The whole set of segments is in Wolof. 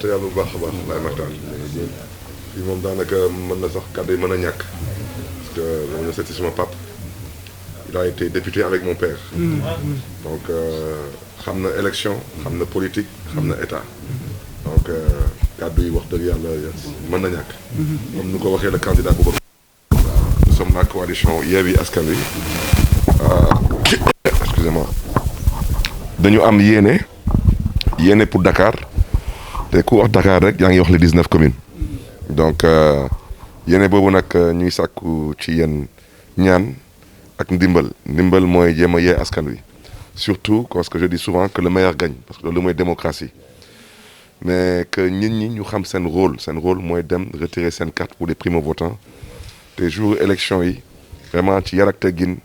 yàlla bu baax a baax laay maxtaan fii moom daanaka mën na sax kàddu yi mën a ñàkk parce que moom la seeti suma pap il a été député avec mon père donc xam na élection xam na politique xam na état donc kàddu yi wax dëgg yàlla mën na ñàkk comme nu ko waxee le candidat bu bëgg nous sommes la coalition Yewwi Askan Wi excusez-moi dañu am yéene pour Dakar te ku wax Dakar rek yaa ngi wax les 19 communes donc yéene boobu nag ñuy sàkku ci yéen ñaan ak ndimbal mooy jéem a yee askan wi surtout parce que je dis souvent que le meilleur gagne parce que loolu mooy démocratie mais que nit ñi ñu xam seen rôle mooy dem retirer seen carte pour les primo-votants te jour élection yi vraiment ci yar ak teggin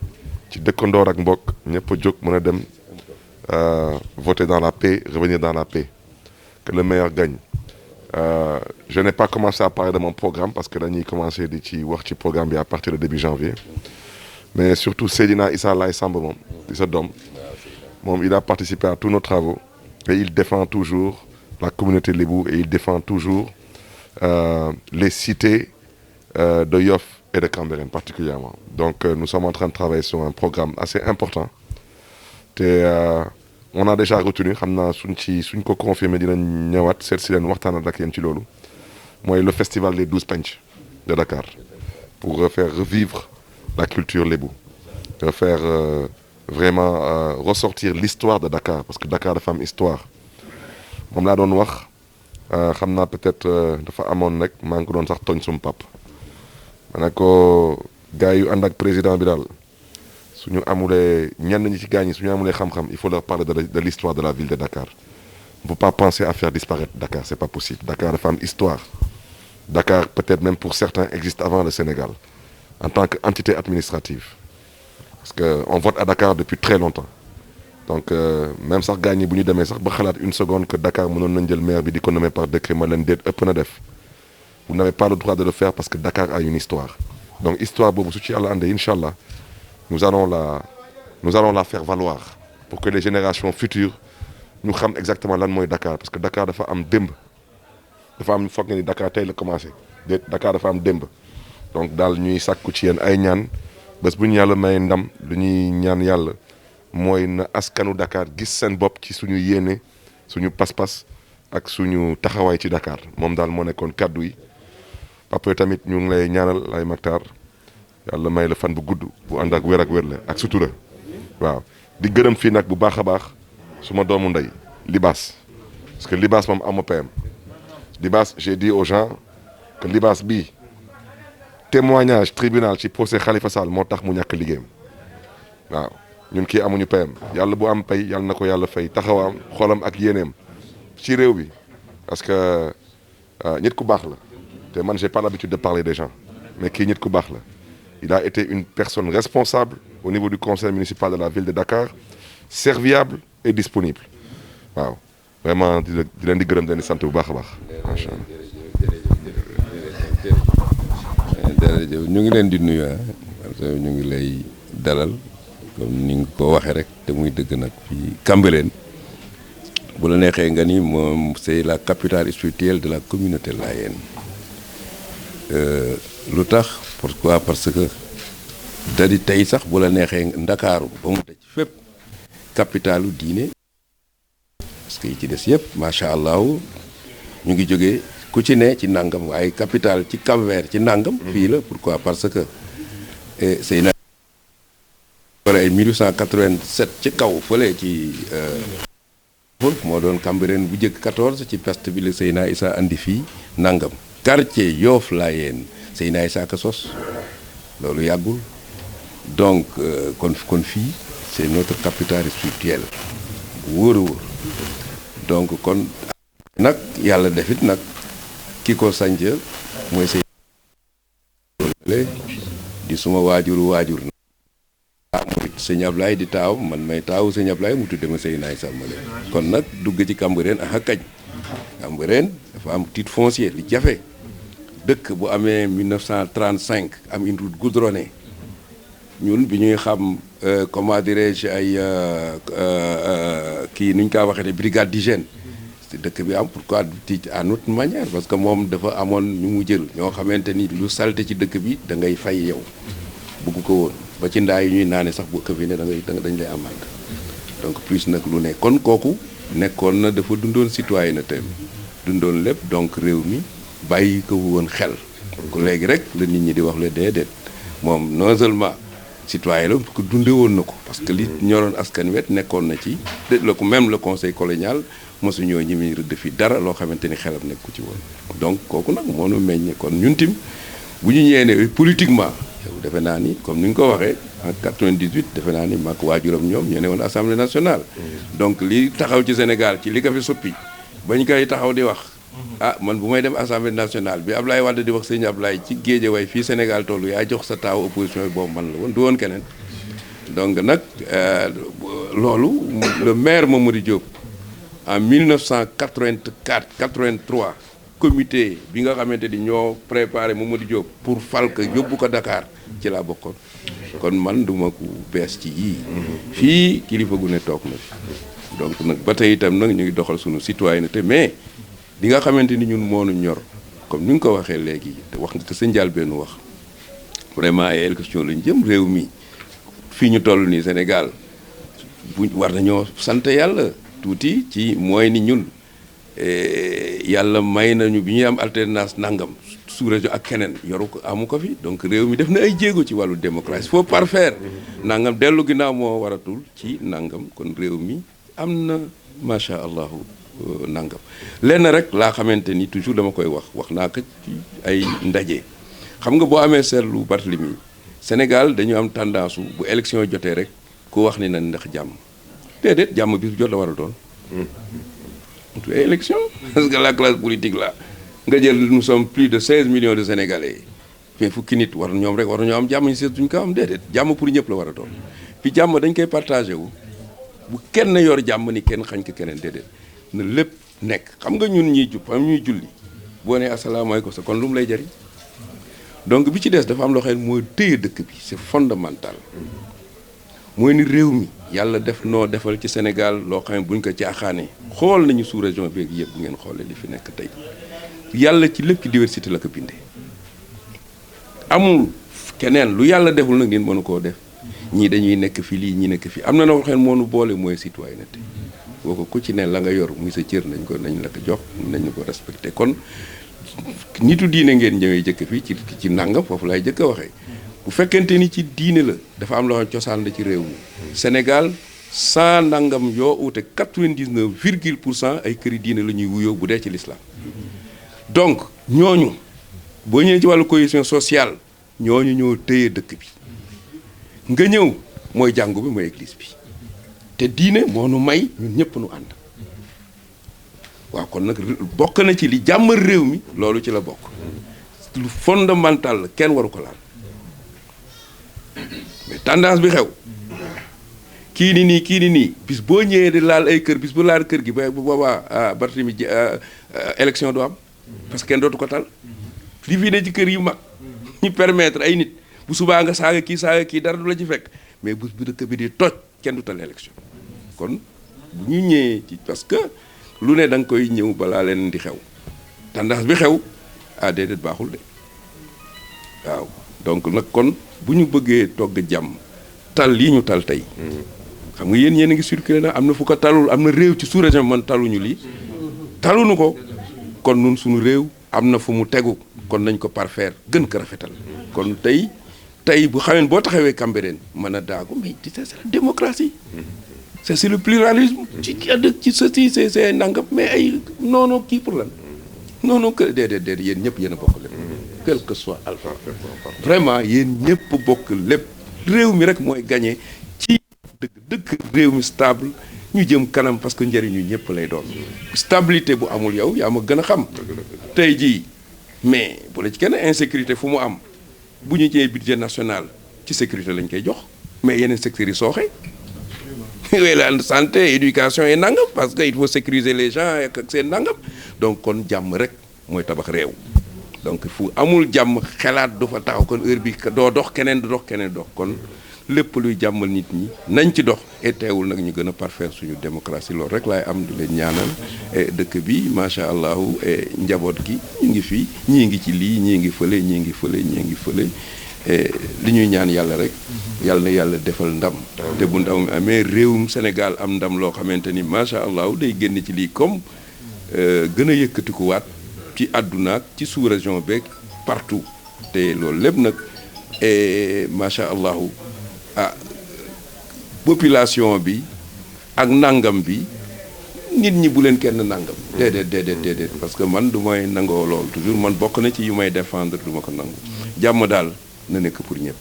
ci dëkkandoor ak mbokk ñëpp a jóg mën a dem voter dans la paix revenir dans la paix que le meilleur gagne. Je n'ai pas commencé à parler de mon programme parce que dañuy commencé di ci wax ci programme bi à partir de début janvier mais surtout Seydina Issa Laye Samb moom di sa doom moom il a participé à tous nos travaux et il défend toujours la communauté lébou et il défend toujours les cités de Yoff et de Cambérène particulièrement donc nous sommes en train de travailler sur un programme assez important te on a déjà retenu xam naa suñ ko confirmé dinañ ñëwaat seet si leen waxtaan ak yéen ci loolu mooy le festival des 12 penc de Dakar pour faire revivre la culture lébou faire vraiment ressortir l'histoire de Dakar parce que Dakar dafa am histoire moom laa doon wax xam naa peut-être dafa amoon rek maa ngi ko doon sax tooñ sum pap ma ne ko gars yu ànd ak président bi daal suñu amulee ñenn ñi ci gaañ ñi suñu amulee xam-xam il faut leur parler de l'histoire de la ville de Dakar on ne peut pas penser à faire disparaître Dakar c'est pas possible Dakar dafa am histoire Dakar peut-être même pour certains existe avant le Sénégal en tant qu'entité administrative parce que on vote à Dakar depuis très longtemps donc même sax gaañ ñi bu ñu demee sax ba xalaat une seconde que Dakar mënoon nañ jël maire bi di ko nommer par décret ma leen déet ëpp na def vous n'avez pas le droit de le faire parce que Dakar a une histoire donc histoire boobu su ci yàlla àndee incha allah nous allons la faire valoir pour que les générations futures ñu xam exactement lan mooy Dakar parce que Dakar dafa am démb dafa am foog nga ni Dakar tey la commencé déet Dakar dafa am démb donc daal ñuy sàkku ci yéen ay ñaan bés bu ñu yàlla may ndam lu ñuy ñaan yàlla mooy na askanu Dakar gis seen bopp ci suñu yéene suñu pas-pas ak suñu taxawaay ci Dakar moom daal moo nekkoon kaddu yi papa tamit ñu ngi lay ñaanal ay Mactar yàlla may la fan bu gudd bu ànd ak wér ak sutura waaw di gërëm fii nag bu baax a baax suma doomu ndey Libaas parce que Libaas moom amu payam Libaas j'ai dit aux gens que Libaas bii témoignage tribunal ci procès Khalifa Sall moo tax mu ñàkk liggéeyam waaw ñun kii amuñu payam yàlla bu am pay yàlla na ko yàlla fay taxawaam xolam ak yéeneem ci réew bi parce que nit ku baax la te man j'ai pas l'habitude de parler des gens mais kii nit ku baax la il a été une personne responsable au niveau du conseil municipal de la ville de Dakar serviable et disponible waaw vraiment di leen di gërëm di leen di sant bu baax a baax macha allah. jërëjëf ñu ngi leen di nuyu parce que ñu ngi lay dalal comme ni nga ko waxee rek te muy dëgg nag fii Cambérène bu la neexee nga ni moom c'est la capitale spirituelle de la communauté layène lu tax pourquoi parce que da di tey sax bu la neexee Ndakaaru ba mu daj fépp capitalu diine parce que yi ci des yëpp macha allah ñu ngi jógee ku ci ne ci nangam waaye capital ci Cap-Vert ci nangam. fii la pourquoi parce que c'est na ay 1887 ci kaw fële ci moo doon Cambérène bu njëkk 14 ci peste bi la Seydina Issa andi fii nangam quartier Yoff Layène Seydina Issa ka sos loolu yàggul donc kon fii c'est notre capitale spirituelle wóor a wóor donc kon nag yàlla defit nag ki ko sanc mooy di suma waajur murit sëñ Ablaye di taaw man may taawu sëñ Ablaye mu tudde ma Seydina Issa Male kon nag dugg ci Cambérène ak kañ Cambérène dafa am titre foncier li jafe dëkk bu amee 1935 am une route goudronnée ñun bi ñuy xam comment dirais-je ay kii nu ñu kaa waxee ne brigade d'hygiène dëkk bi am pourquoi di à notre manière parce que moom dafa amoon ñu mu jël ñoo xamante ni lu salte ci dëkk bi da ngay fay yow bugg ko woon ba ci ndaa yi ñuy naane sax bu këfee ne dañ lay amande donc plus nag lu ne kon kooku nekkoon na dafa dundoon citoyenneté dundoon lépp donc réew mi bàyyi ko woon xel donc léegi rek la nit ñi di wax le déedéet moom non seulement citoyen la parce que dunde woon na ko parce que li ñoroon askan wet nekkoon na ci la ko même le conseil colonial mosu ñoo ñi muy rëdd fi dara loo xamante ni xelam nekku ci woon donc kooku nag moo nu meññe kon ñun tim bu ñu ñëwee ne politiquement defe naa ni comme ni nga ko waxee en 98 defe naa ni mag waajuram ñoom ñoo ne woon assemblée nationale donc li taxaw ci Sénégal ci li ko fi soppi bañ koy taxaw di wax ah man bu may dem assemblée nationale bi Ablaye Wade di wax sëñ Ablaye ci Guédiawaye fii Sénégal tollu yaa jox sa taaw opposition bi boobu man la woon du woon keneen donc nag loolu le maire Mamadou Diop en 1984 83 comité bi nga xamante ni ñoo préparé Mamadou Diop pour fal ko yóbbu ko Dakar ci laa bokkoon kon man duma ku bees ci yii fii kilifa gu ne toog na fi donc nag ba tey itam nag ñu ngi doxal suñu citoyenneté mais li nga xamante ni ñun moonu ñor comme ni nga ko waxee léegi te wax nga ko sa njëlbéenu wax vraiment ay élection lañu jëm réew mi fii ñu toll nii Sénégal bu war nañoo sant yàlla tuuti ci mooy ni ñun yàlla may nañu bi ñuy am alternance nangam sous-région ak keneen yoru ko amu ko fi donc réew mi def na ay jéego ci wàllu démocratie faut parfaire nangam dellu ginnaaw moo waratul ci nangam kon réew mi am na macha allahu nangam lenn rek laa xamante ni toujours dama koy wax naa ko ci ay ndaje xam nga boo amee seetlu Barthélemy Sénégal dañu am tendance bu élection jotee rek ku wax ni na ndax jàmm déedéet jàmm bis bu jot la war a doon ay élection parce que la classe politique là nga jël nous sommes plus de 16 millions de Sénégalais mais fukki nit war ñoom rek war ñoo am jàmm ñu seet duñ ko am déedéet jàmm pour ñëpp la war a doon puis jàmm dañ koy partagé wu bu kenn yor jàmm ni kenn xañ ko keneen déedéet na lépp nekk xam nga ñun ñuy jub am ñuy julli boo nee asalaamaaleykum sa kon lu mu lay jariñ donc bi ci des dafa am loo xam ne mooy téye dëkk bi c'est fondamental mooy ni réew mi yàlla def noo defal ci Sénégal loo xam ne buñ ko caaxaanee xool nañu sous région bi yëpp bu ngeen xoolee li fi nekk tey yàlla ci lépp ci diversité la ko bindee amul keneen lu yàlla deful nag nit mënu koo def ñii dañuy nekk fi lii ñi nekk fi am na noo xam ne moo nu boole mooy citoyenneté boo ko ku ci ne la nga yor muy sa cër nañ la ko jox nañ ko respecté kon nitu diine ngeen ñëwee jëkk fii ci nangam foofu laay jëkk a waxee bu fekkente ni ci diine la dafa am loo xam cosaan la ci réew mi Sénégal 100 nangam yoo ute 99,% ay këri diine la ñuy wuyoo bu dee ci l'islam donc ñooñu boo ñëwee ci wàllu cohésion sociale ñooñu ñoo téye dëkk bi nga ñëw mooy jàngu bi mooy église bi te diine moo nu may ñun ñëpp nu ànd waaw kon nag bokk na ci li jàmmal réew mi loolu ci la bokk lu fondamental la kenn waru ko laal mais tendance bi xew kii ni nii bis boo ñëwee di laal ay kër bis bu laal kër gi ba bu boobaa Barthélemy élection du am parce que kenn dootu ko tal li fii ne ci kër yu mag ñu permettre ay nit bu subaa nga saaga kii dara du la ci fekk mais bu dëkk bi di toj kenn du tal élection kon bu ñu ñëwee ci parce que lu ne da nga koy ñëw balaa leen di xew tendance bi xew déedéet baaxul de waaw donc nag kon bu ñu bëggee togg jàmm tal lii ñu tal tey xam nga yéen a ngi circulé na am na fu ko talul am na réew ci sous-région man taluñu lii taluñu ko kon nun suñu réew am na fu mu tegu kon nañ ko parfaire gën ko rafetal kon tey bu xamee boo taxawee Cambérène mën a daagu mais c'est la démocratie c'est le pluralisme ci ceci c'est nangam mais ay non kii pour lan non que déedéet yéen ñëpp yéen a bokk lépp quel que soit alpha vraiment yéen ñëpp bokk lépp réew mi rek mooy gagné ci dëgg réew mi stable ñu jëm kanam parce que njëriñu ñëpp lay doon stabilité bu amul yow yaa ma gën a xam tey jii mais bu la ci kenn insécurité fu mu am bu ñu jëlee budget national ci sécurité lañ koy jox mais yeneen secteurs yi sooxe yooyu la santé éducation et nangam parce que il faut sécuriser les gens ak seen nangam donc kon jàmm rek mooy tabax réew donc fu amul jàmm xelaat du fa taxaw kon heure bi doo dox keneen du dox keneen dox kon lépp luy jàmmal nit ñi nañ ci dox et teewul nag ñu gën a parfaire suñu démocratie loolu rek laay am di leen ñaanal et dëkk bi macha allah et njaboot gi ñu ngi fii ñii ngi ci lii ñii ngi fële ñii ngi fële ñii ngi fële et li ñuy ñaan yàlla rek yàlla na yàlla defal ndam te bu ndam amee réewum Sénégal am ndam loo xamante ni macha allah day génn ci lii comme gën a yëkkatikuwaat ci àdduna ak ci sous-région beeg partout te loolu lépp nag et macha allah. Population bi ak nangam bi nit ñi bu leen kenn nangam déedéet parce que man du may nangoo lool toujours man bokk na ci yu may défendre du ma ko nangu jàmm daal na nekk pour ñëpp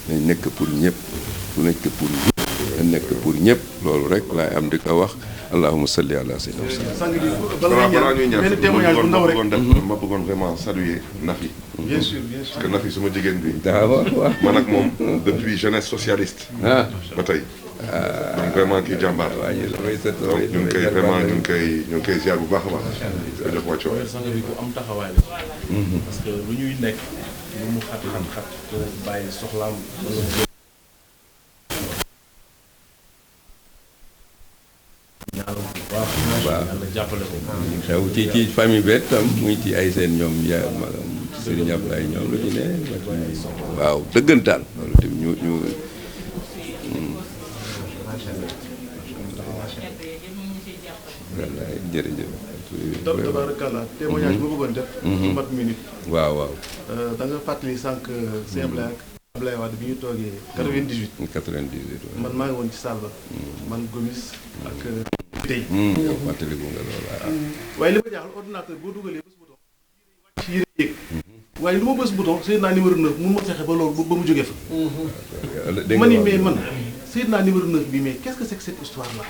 na nekk pour ñëpp na nekk pour ñëpp loolu rek laay am di ko wax allahumma salli ala sayyidina balaa ñuy ñaan ma bëggoon vraiment saluer Nafi. Bien sûr. Parce que Nafi suma jigéen bi. waaw man ak moom depuis jeunesse socialiste. ba tey. donc vraiment kii jàmbaar. donc ñu ngi koy vraiment ñu ngi koy ziar bu baax a baax. di jox wàcc waay. sang bi ku am taxawaay la. parce que lu ñuy nekk lu mu xat bàyyi soxlaam. waaw jàppale ko xew ci famille bi tam muy ci ay seen ñoom ya Serigne Ablaye ñoom lu ci ne waaw dëggantaan loolu tamit ñu wallaay jërëjëf tabarakallah témoignage bi ma bëggoon def ci mat minute waaw da nga fàttali sànq Sëñ Ablaye Wade bi ñu toogee 98 man maa ngi woon ci salle ba man Gomis ak tey fàttaliku nga loolu waaye li ma jaaxal ordinateur boo dugalee bés bouton wàcc yére yéeg waaye lu ma bés bouton Seydina numéro 9 mun ma fexe ba loolu ba mu jógee fa ma ni mais man Seydina numéro 9 bi mais qu'est-ce que c'est que cette histoire là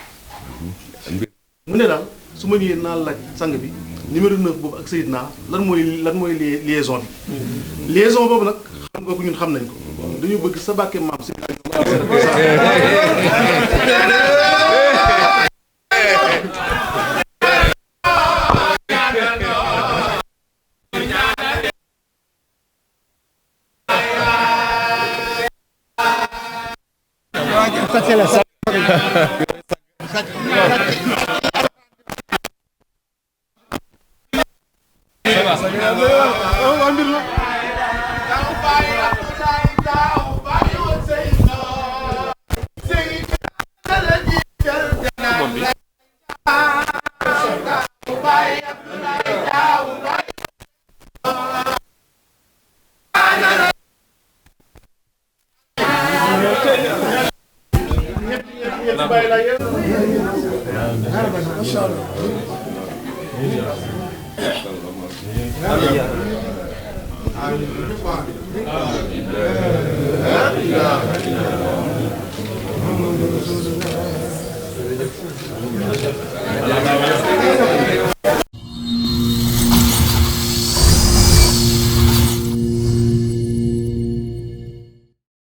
mu ne daal su ma ñëwee naa laaj sang bi numéro 9 boobu ak Seydina lan mooy liaison bi liaison boobu nag xam nga ko ñun xam nañ ko dañu bëgg sa bàkke maam si Alhamdulillah.